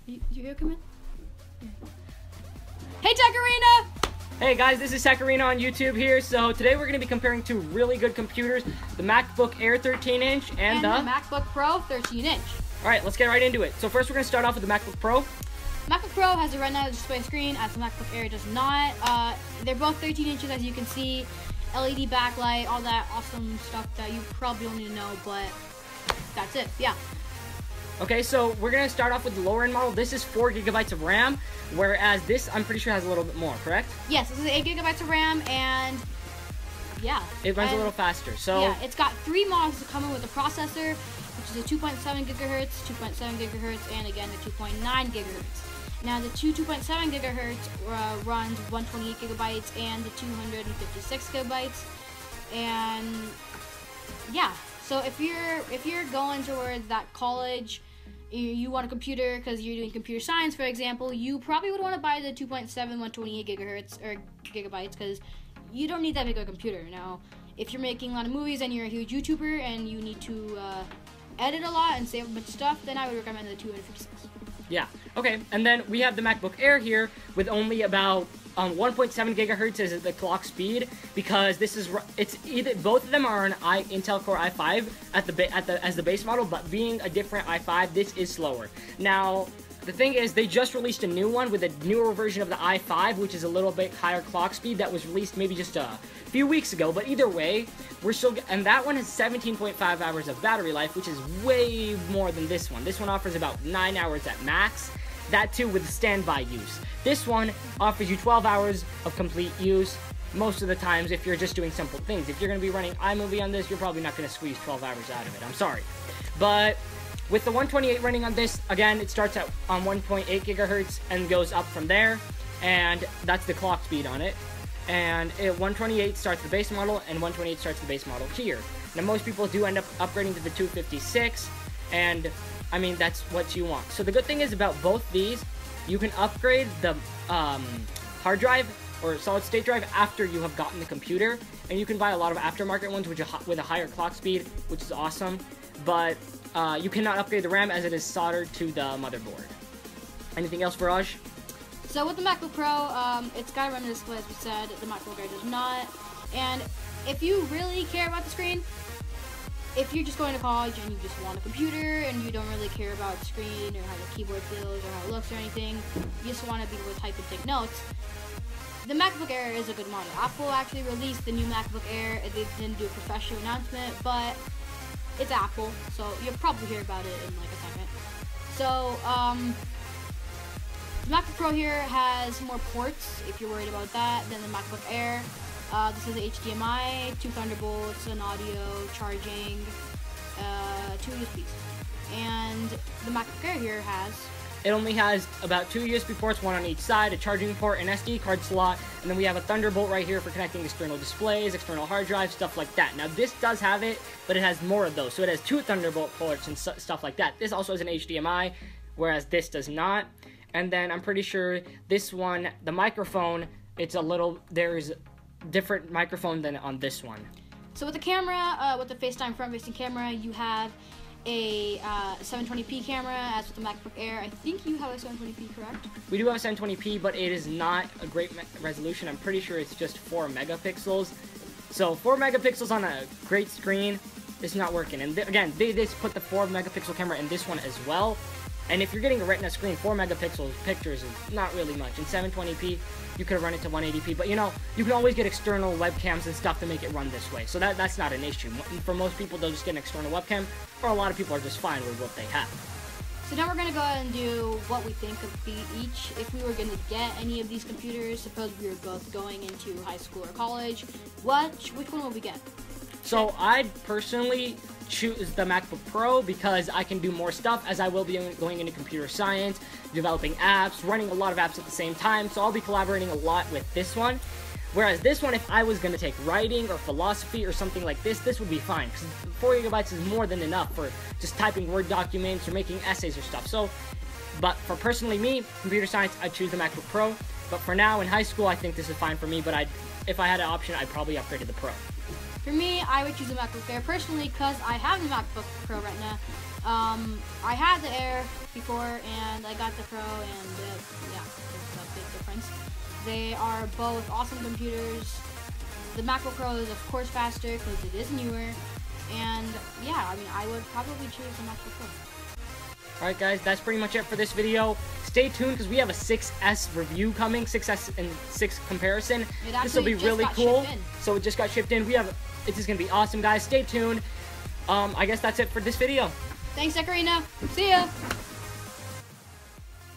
You come in? Hey, Tech Arena! Hey guys, this is Tech Arena on YouTube here. So today we're going to be comparing two really good computers, the MacBook Air 13-inch and the MacBook Pro 13-inch. Alright, let's get right into it. So first we're going to start off with the MacBook Pro. MacBook Pro has a Retina display screen, as the MacBook Air does not. They're both 13 inches, as you can see. LED backlight, all that awesome stuff that you probably don't need to know, but that's it, yeah. Okay, so we're going to start off with the lower end model. This is 4 gigabytes of RAM, whereas this, I'm pretty sure, has a little bit more, correct? Yes, this is 8 gigabytes of RAM, and yeah. It runs a little faster, so... Yeah, it's got 3 models coming with the processor, which is a 2.7 gigahertz, 2.7 gigahertz, and again, the 2.9 gigahertz. Now, the 2.7 gigahertz runs 128 gigabytes and the 256 gigabytes, and yeah. So if you're going towards that college, you want a computer because you're doing computer science, for example, you probably would want to buy the 2.7 128 gigahertz or gigabytes because you don't need that big of a computer. Now, if you're making a lot of movies and you're a huge YouTuber and you need to edit a lot and save a bunch of stuff, then I would recommend the 256. Yeah. Okay. And then we have the MacBook Air here with only about 1.7 gigahertz as the clock speed, because this is both of them are an Intel Core i5 as the base model, but being a different i5, this is slower. Now, the thing is, they just released a new one with a newer version of the i5, which is a little bit higher clock speed, that was released maybe just a few weeks ago. But either way, we're still, and that one has 17.5 hours of battery life, which is way more than this one. This one offers about 9 hours at max. That too with standby use. This one offers you 12 hours of complete use most of the times if you're just doing simple things. If you're going to be running iMovie on this, you're probably not going to squeeze 12 hours out of it. I'm sorry. But with the 128 running on this, again, it starts at 1.8 gigahertz and goes up from there. And that's the clock speed on it. And 128 starts the base model, and 128 starts the base model here. Now, most people do end up upgrading to the 256, and I mean, that's what you want. So the good thing is about both these, you can upgrade the hard drive or solid state drive after you have gotten the computer, and you can buy a lot of aftermarket ones with a higher clock speed, which is awesome. But you cannot upgrade the RAM as it is soldered to the motherboard. Anything else, Viraj? So with the MacBook Pro, it's got a Retina display, as we said. The MacBook Air does not. And if you really care about the screen, if you're just going to college and you just want a computer and you don't really care about the screen or how the keyboard feels or how it looks or anything, you just want to be able to type and take notes, the MacBook Air is a good model. Apple actually released the new MacBook Air. They didn't do a professional announcement, but it's Apple, so you'll probably hear about it in like a second. So, the MacBook Pro here has more ports, if you're worried about that, than the MacBook Air. This is HDMI, 2 Thunderbolts, an audio, charging, 2 USBs. And the MacBook Air here it only has about 2 USB ports, one on each side, a charging port, an SD card slot, and then we have a Thunderbolt right here for connecting external displays, external hard drives, stuff like that. Now, this does have it, but it has more of those. So it has 2 Thunderbolt ports and stuff like that. This also has an HDMI, whereas this does not. And then I'm pretty sure this one, the microphone, there's different microphone than on this one. So with the camera, with the FaceTime front-facing camera, you have a 720p camera, as with the MacBook Air. I think you have a 720p, correct? We do have a 720p, but it is not a great resolution. I'm pretty sure it's just 4 megapixels. So 4 megapixels on a great screen is not working. And again, they put the 4 megapixel camera in this one as well. And if you're getting a Retina screen, 4 megapixels pictures is not really much. In 720p, you could run it to 180p, but you know, you can always get external webcams and stuff to make it run this way. So that's not an issue. For most people, they'll just get an external webcam, or a lot of people are just fine with what they have. So now we're going to go ahead and do what we think of each. If we were going to get any of these computers, suppose we were both going into high school or college, which one would we get? So I'd personally choose the MacBook Pro because I can do more stuff, as I will be going into computer science, developing apps, running a lot of apps at the same time, so I'll be collaborating a lot with this one. Whereas this one, if I was going to take writing or philosophy or something like this would be fine, because 4 gigabytes is more than enough for just typing Word documents or making essays or stuff. So, but for personally me, computer science, I'd choose the MacBook Pro. But for now, in high school, I think this is fine for me, but if I had an option, I'd probably upgrade to the Pro. For me, I would choose the MacBook Air personally because I have the MacBook Pro right now. I had the Air before and I got the Pro, and yeah, there's a big difference. They are both awesome computers. The MacBook Pro is of course faster because it is newer, and yeah, I mean, I would probably choose the MacBook Pro. Alright guys, that's pretty much it for this video. Stay tuned because we have a 6S review coming, 6S and 6 comparison. This will be really cool. So it just got shipped in. It's just going to be awesome, guys. Stay tuned. I guess that's it for this video. Thanks, Ekarina. See ya.